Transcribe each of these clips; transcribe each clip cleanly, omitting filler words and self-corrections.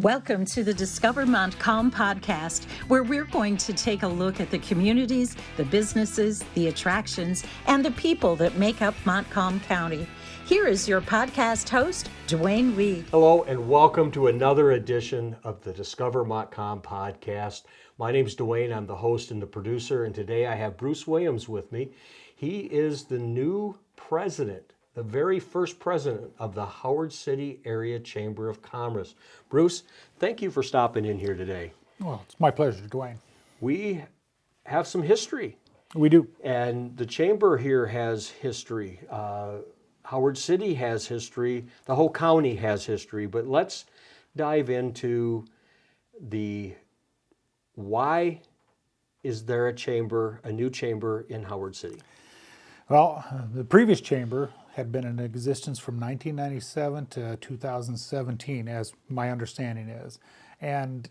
Welcome to the Discover Montcalm podcast, where we're going to take a look at the communities, the businesses, the attractions, and the people that make up Montcalm County. Here is your podcast host, Duane Reed. Hello, and welcome to another edition of the Discover Montcalm podcast. My name's Duane. I'm the host and the producer, and today I have Bruce Williams with me. He is the new president, the very first president of the Howard City Area Chamber of Commerce. Bruce, thank you for stopping in here today. Well, it's my pleasure, Duane. We have some history. We do. And the chamber here has history. Howard City has history. The whole county has history. But let's dive into the why is there a new chamber in Howard City? Well, the previous chamber had been in existence from 1997 to 2017, as my understanding is. And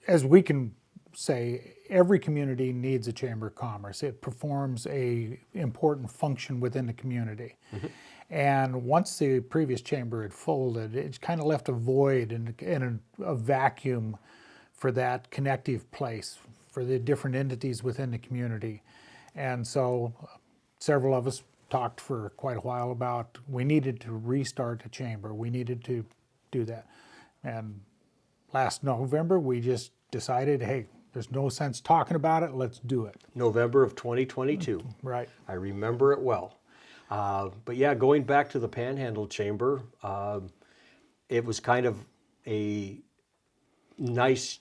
as we can say, every community needs a chamber of commerce. It performs an important function within the community. Mm-hmm. And once the previous chamber had folded, it kind of left a void and a vacuum for that connective place for the different entities within the community. And so several of us talked for quite a while about we needed to restart the chamber. We needed to do that. And last November, we just decided, hey, there's no sense talking about it. Let's do it. November of 2022. Right. I remember it well. But yeah, going back to the Panhandle Chamber, it was kind of a nice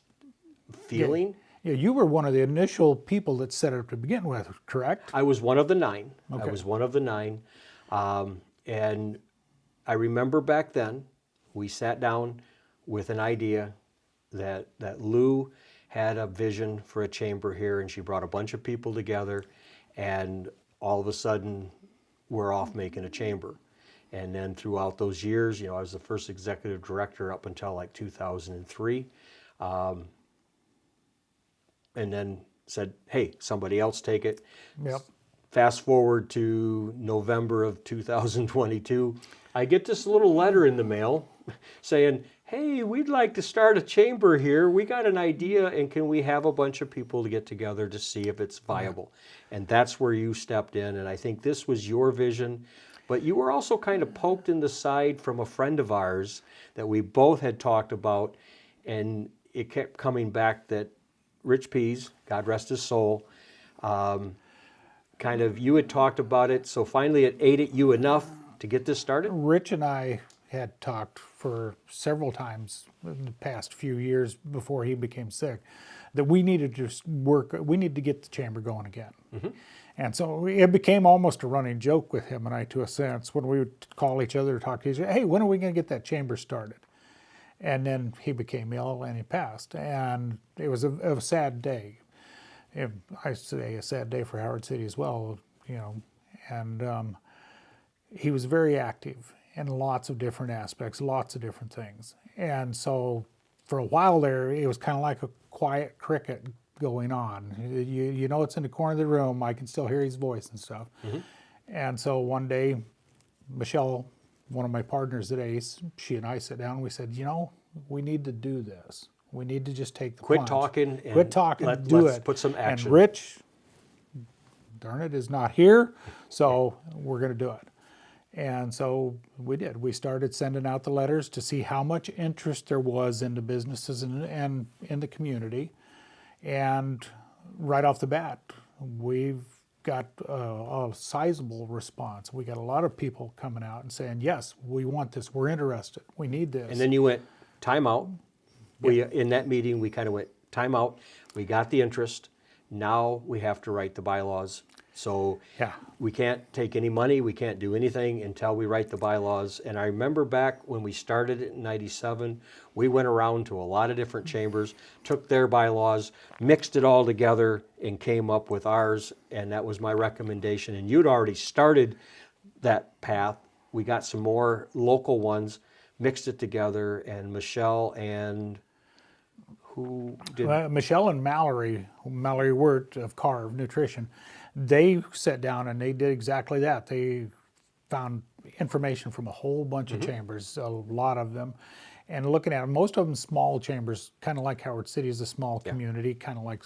feeling. Yeah, you were one of the initial people that set it up to begin with, correct? I was one of the nine. Okay. I was one of the nine. And I remember back then, we sat down with an idea that Lou had a vision for a chamber here, and she brought a bunch of people together, and all of a sudden, we're off making a chamber. And then throughout those years, I was the first executive director up until like 2003. And then said, hey, somebody else take it. Yep. Fast forward to November of 2022, I get this little letter in the mail saying, hey, we'd like to start a chamber here. We got an idea, and can we have a bunch of people to get together to see if it's viable? Yeah. And that's where you stepped in, and I think this was your vision. But you were also kind of poked in the side from a friend of ours that we both had talked about, and it kept coming back that Rich Pease, God rest his soul, you had talked about it, so finally it ate at you enough to get this started? Rich and I had talked for several times in the past few years before he became sick that we needed to get the chamber going again. Mm-hmm. And so it became almost a running joke with him and I, to a sense, when we would call each other, talk to each other, hey, when are we going to get that chamber started? And then he became ill and he passed. And it was a sad day. I say a sad day for Howard City as well, And he was very active in lots of different aspects, lots of different things. And so for a while there, it was kind of like a quiet cricket going on. It's in the corner of the room. I can still hear his voice and stuff. Mm-hmm. And so one day, Michelle, one of my partners at ACE, she and I sat down and we said, we need to do this. We need to just take the Quit plunge. talking, Let's put some action. And Rich, darn it, is not here, so we're going to do it. And so we did. We started sending out the letters to see how much interest there was in the businesses and in the community. And right off the bat, we've got a sizable response. We got a lot of people coming out and saying, yes, we want this, we're interested, we need this. And then you went, time out. In that meeting, we kind of went, time out. We got the interest. Now we have to write the bylaws. So we can't take any money, we can't do anything until we write the bylaws. And I remember back when we started it in 97, we went around to a lot of different chambers, took their bylaws, mixed it all together, and came up with ours. And that was my recommendation. And you'd already started that path. We got some more local ones, mixed it together, and Michelle and who did? Michelle and Mallory Wirt of Carve Nutrition, they sat down and they did exactly that. They found information from a whole bunch of chambers, a lot of them, and looking at it, most of them small chambers, kind of like Howard City is a small community, kind of like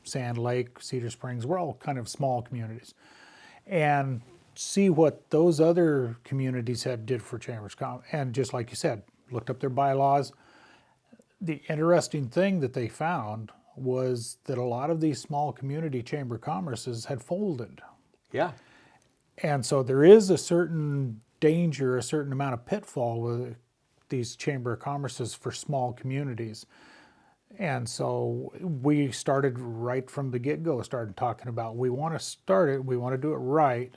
Sand Lake, Cedar Springs. We're all kind of small communities. And see what those other communities had did for chambers. And just like you said, looked up their bylaws. The interesting thing that they found was that a lot of these small community chamber commerces had folded. Yeah. And so there is a certain danger, a certain amount of pitfall with these chamber of commerces for small communities. And so we started right from the get-go, started talking about we want to start it, we want to do it right.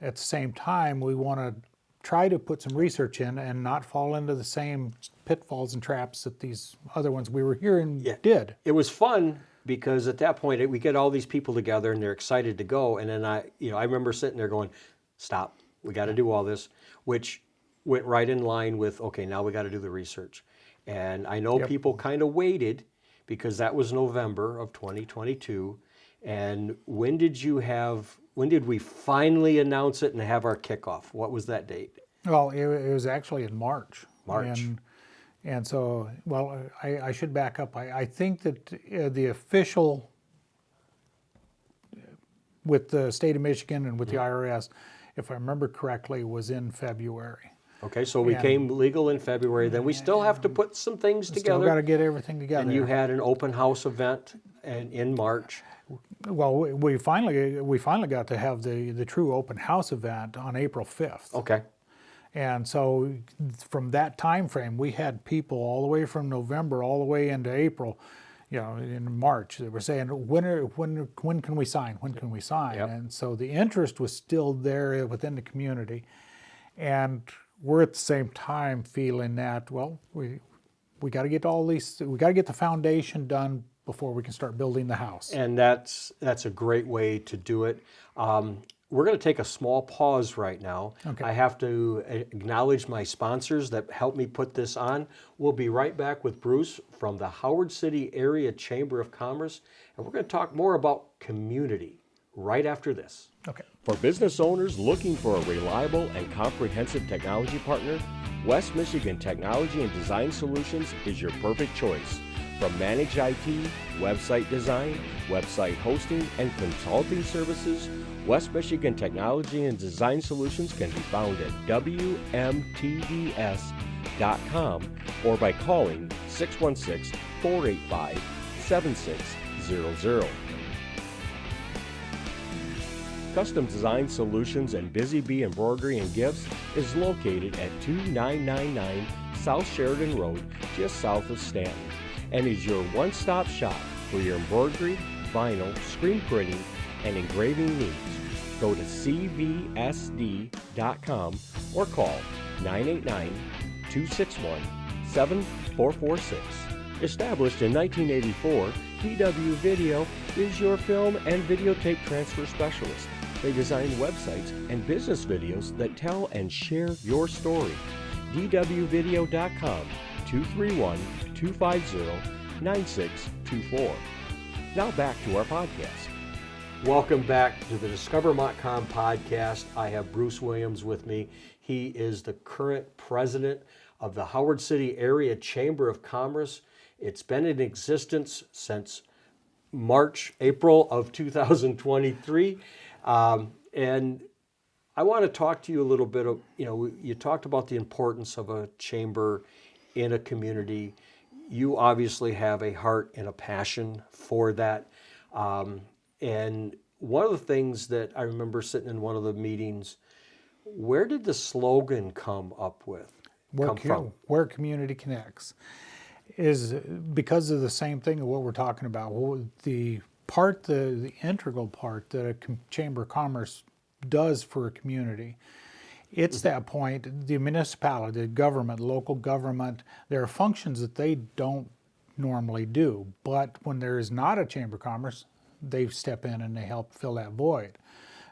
At the same time, we want to try to put some research in and not fall into the same pitfalls and traps that these other ones we were hearing did. It was fun because at that point we get all these people together and they're excited to go. And then I remember sitting there going, stop, we got to do all this, which went right in line with, okay, now we got to do the research. And I know people kind of waited because that was November of 2022. And when did we finally announce it and have our kickoff? What was that date? Well, it was actually in March. March. And so, well, I should back up. I think that the official, with the state of Michigan and with the IRS, if I remember correctly, was in February. Okay, so we came legal in February. Then we still have to put some things together. Still got to get everything together. And you had an open house event in March. Well, we finally got to have the true open house event on April 5th. Okay. And so from that time frame, we had people all the way from November all the way into April, in March, they were saying, when can we sign? When can we sign? Yep. And so the interest was still there within the community. And we're at the same time feeling that, well, we got to get the foundation done before we can start building the house. And that's a great way to do it. We're going to take a small pause right now. Okay. I have to acknowledge my sponsors that helped me put this on. We'll be right back with Bruce from the Howard City Area Chamber of Commerce, and we're going to talk more about community right after this. Okay. For business owners looking for a reliable and comprehensive technology partner, West Michigan Technology and Design Solutions is your perfect choice. From managed IT, website design, website hosting, and consulting services, West Michigan Technology and Design Solutions can be found at wmtds.com or by calling 616-485-7600. Custom Design Solutions and Busy Bee Embroidery and Gifts is located at 2999 South Sheridan Road, just south of Stanton, and is your one-stop shop for your embroidery, vinyl, screen printing, and engraving needs. Go to cvsd.com or call 989-261-7446. Established in 1984, DW Video is your film and videotape transfer specialist. They design websites and business videos that tell and share your story. dwvideo.com, 231-250-9624. Now back to our podcast. Welcome back to the Discover Montcalm podcast. I have Bruce Williams with me. He is the current president of the Howard City Area Chamber of Commerce. It's been in existence since April of 2023. And I want to talk to you a little bit of, you talked about the importance of a chamber in a community. You obviously have a heart and a passion for that. And one of the things that I remember sitting in one of the meetings, where did the slogan come from? Where community connects is because of the same thing of what we're talking about. The integral part that a Chamber of Commerce does for a community. It's that point, the municipality, the government, local government, there are functions that they don't normally do. But when there is not a Chamber of Commerce, they step in and they help fill that void.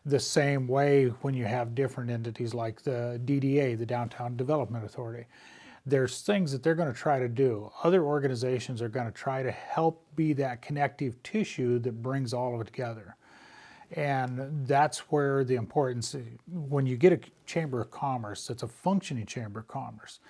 The same way when you have different entities like the DDA, the Downtown Development Authority, there's things that they're going to try to do. Other organizations are going to try to help be that connective tissue that brings all of it together. And that's where the importance, when you get a Chamber of Commerce, that's a functioning Chamber of Commerce,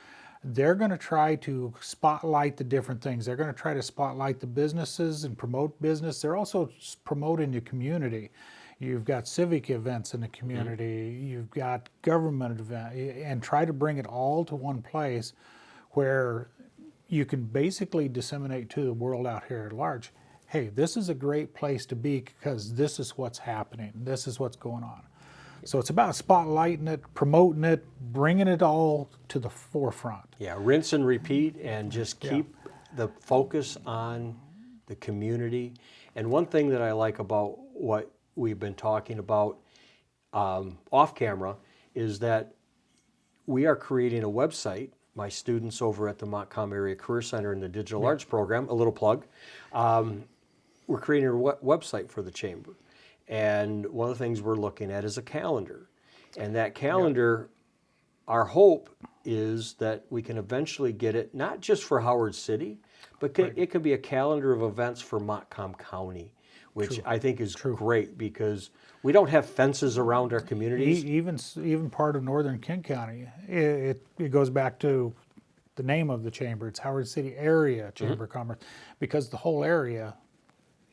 they're going to try to spotlight the different things. They're going to try to spotlight the businesses and promote business. They're also promoting the community. You've got civic events in the community. You've got government events, and try to bring it all to one place where you can basically disseminate to the world out here at large, hey, this is a great place to be because this is what's happening. This is what's going on. So it's about spotlighting it, promoting it, bringing it all to the forefront. Yeah, rinse and repeat, and just keep the focus on the community. And one thing that I like about what we've been talking about off camera is that we are creating a website. My students over at the Montcalm Area Career Center in the Digital Arts program, a little plug, we're creating a website for the Chamber. And one of the things we're looking at is a calendar. And that calendar, our hope is that we can eventually get it, not just for Howard City, but it could be a calendar of events for Montcalm County, which I think is great because we don't have fences around our communities. Even part of northern Kent County, it goes back to the name of the chamber. It's Howard City Area Chamber of Commerce, because the whole area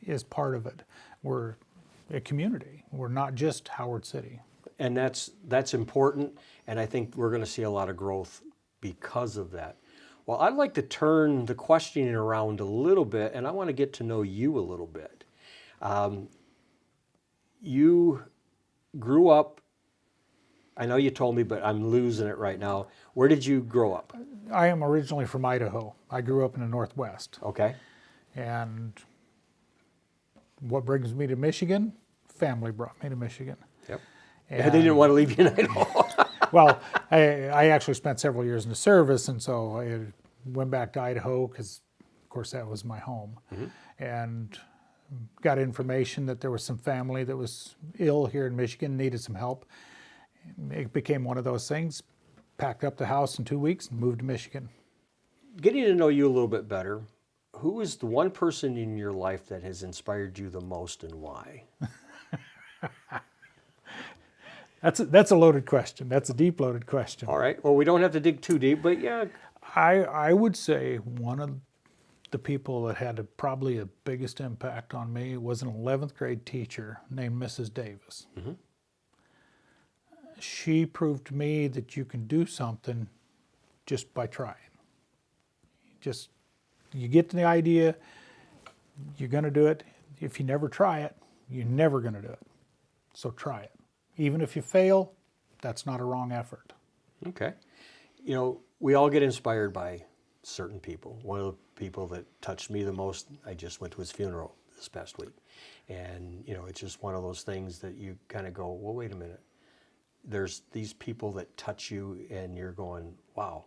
is part of it. We're a community. We're not just Howard City. And that's important, and I think we're going to see a lot of growth because of that. Well, I'd like to turn the questioning around a little bit, and I want to get to know you a little bit. You grew up, I know you told me, but I'm losing it right now. Where did you grow up? I am originally from Idaho. I grew up in the Northwest. Okay. And what brings me to Michigan? Family brought me to Michigan. Yep. And They didn't want to leave you in Idaho. well, I actually spent several years in the service, and so I went back to Idaho because, of course, that was my home. And got information that there was some family that was ill here in Michigan, needed some help. It became one of those things. Packed up the house in 2 weeks and moved to Michigan. Getting to know you a little bit better, who is the one person in your life that has inspired you the most, and why? That's a loaded question. That's a deep loaded question. All right. Well, we don't have to dig too deep, but yeah. I would say one of the people that had probably the biggest impact on me was an 11th grade teacher named Mrs. Davis. She proved to me that you can do something just by trying. You get the idea, you're going to do it. If you never try it, you're never going to do it. So try it. Even if you fail, that's not a wrong effort. Okay. You know, we all get inspired by certain people. One of the people that touched me the most, I just went to his funeral this past week. And, you know, it's just one of those things that you kind of go, well, wait a minute. There's these people that touch you and you're going, wow,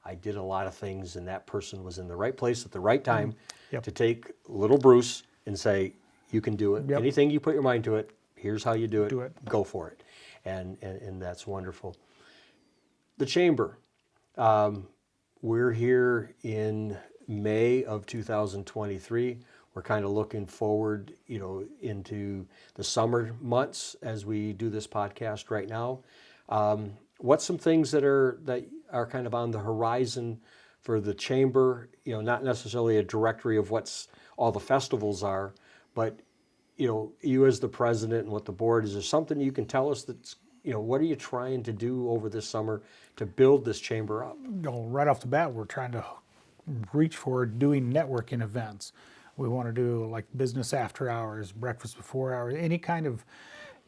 I did a lot of things and that person was in the right place at the right time to take little Bruce and say, you can do it. Anything you put your mind to it, here's how you do it. Go for it. And that's wonderful. The Chamber. We're here in May of 2023. We're kind of looking forward, you know, into the summer months as we do this podcast right now. What's some things that are kind of on the horizon for the Chamber? You know, not necessarily a directory of what's all the festivals are, but you know, you as the president and what the board, is there something you can tell us that's, you know, what are you trying to do over this summer to build this chamber up? Well, right off the bat, we're trying to reach for doing networking events. We want to do like business after hours, breakfast before hours, any kind of,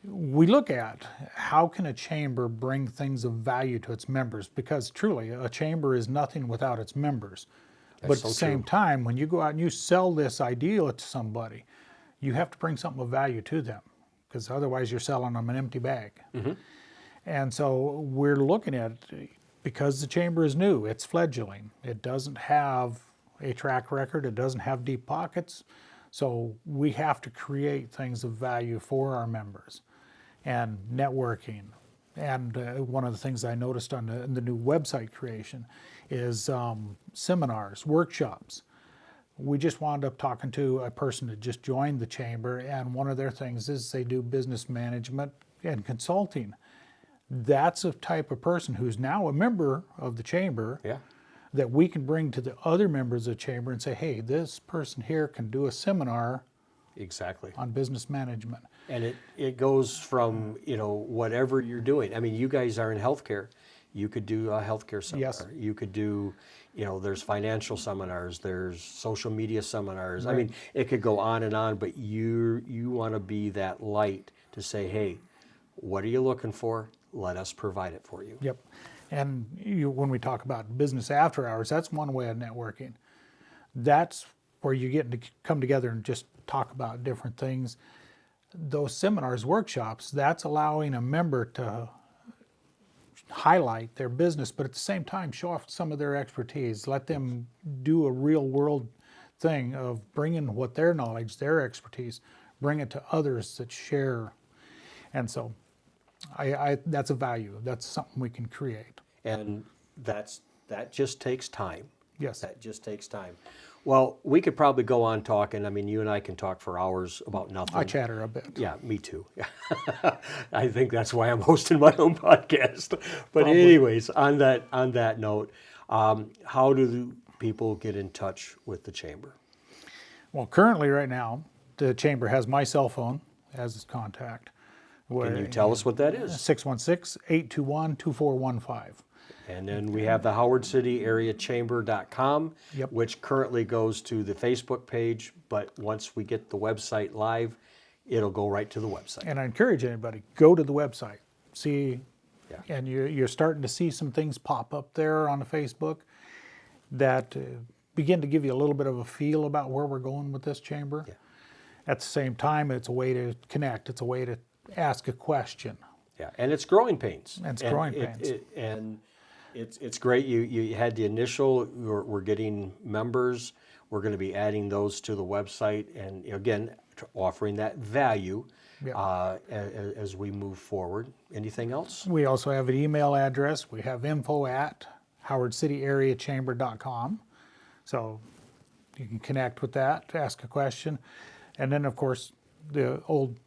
we look at how can a chamber bring things of value to its members, because truly a chamber is nothing without its members. But at the same time, when you go out and you sell this ideal to somebody, you have to bring something of value to them, because otherwise you're selling them an empty bag. And so we're looking at, because the chamber is new, it's fledgling, it doesn't have a track record, it doesn't have deep pockets, so we have to create things of value for our members and networking. And one of the things I noticed on the new website creation is seminars, workshops. We just wound up talking to a person that just joined the chamber, and one of their things is they do business management and consulting. That's a type of person who's now a member of the chamber, that we can bring to the other members of the chamber and say, hey, this person here can do a seminar Exactly. on business management. And it goes from, whatever you're doing. I mean, you guys are in healthcare. You could do a healthcare seminar. Yes. You could do, there's financial seminars, there's social media seminars. I Right. mean, it could go on and on, but you want to be that light to say, hey, what are you looking for? Let us provide it for you. Yep. And when we talk about business after hours, that's one way of networking. That's where you get to come together and just talk about different things. Those seminars, workshops, that's allowing a member to highlight their business, but at the same time show off some of their expertise. Let them do a real world thing of bringing what their knowledge, their expertise, bring it to others that share. And so that's a value. That's something we can create. And that just takes time. Yes. That just takes time. Well, we could probably go on talking. I mean, you and I can talk for hours about nothing. I chatter a bit. Yeah, me too. I think that's why I'm hosting my own podcast. But Probably. anyways, on that note, how do people get in touch with the chamber? Well, currently right now, the chamber has my cell phone as its contact. Can you tell us what that is? 616-821-2415. And then we have the Howard City Area Chamber.com, Yep. which currently goes to the Facebook page, but once we get the website live, it'll go right to the website. And I encourage anybody, go to the website, see, Yeah. and you're starting to see some things pop up there on the Facebook that begin to give you a little bit of a feel about where we're going with this chamber. Yeah. At the same time, it's a way to connect. It's a way to ask a question. Yeah, and it's growing pains. And it's growing pains. It's great. You had the initial. We're getting members. We're going to be adding those to the website, and again, offering that value Yeah. as we move forward. Anything else? We also have an email address. We have info@howardcityareachamber.com. So you can connect with that, ask a question. And then, of course, the old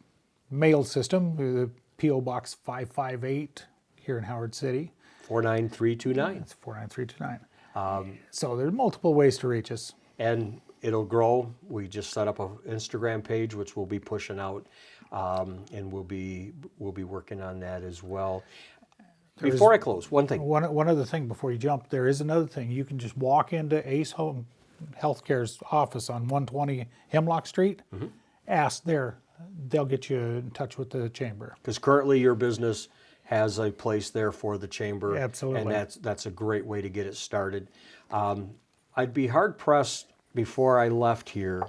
mail system, the P.O. Box 558 here in Howard City. 49329. It's 49329. So there's multiple ways to reach us. And it'll grow. We just set up an Instagram page, which we'll be pushing out, and we'll be working on that as well. Before I close, one thing. One other thing before you jump, there is another thing. You can just walk into Ace Home Healthcare's office on 120 Hemlock Street. Mm-hmm. Ask there. They'll get you in touch with the chamber. Because currently your business has a place there for the chamber. Absolutely. And that's a great way to get it started. I'd be hard pressed before I left here.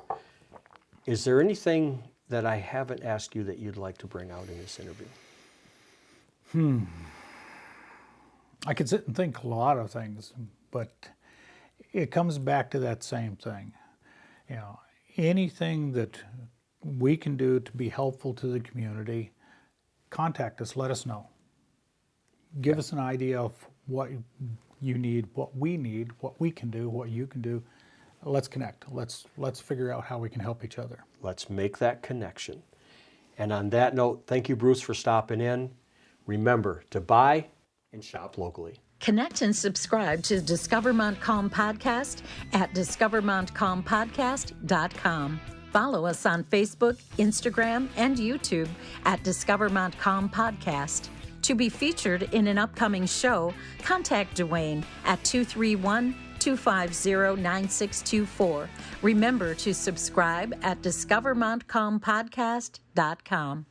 Is there anything that I haven't asked you that you'd like to bring out in this interview? I could sit and think a lot of things, but it comes back to that same thing. Anything that we can do to be helpful to the community, contact us, let us know. Give us an idea of what you need, what we need, what we can do, what you can do. Let's connect. Let's figure out how we can help each other. Let's make that connection. And on that note, thank you, Bruce, for stopping in. Remember to buy and shop locally. Connect and subscribe to Discover Montcalm Podcast at discovermontcalmpodcast.com. Follow us on Facebook, Instagram, and YouTube at Discover Montcalm Podcast. To be featured in an upcoming show, contact Duane at 231-250-9624. Remember to subscribe at discovermontcalmpodcast.com.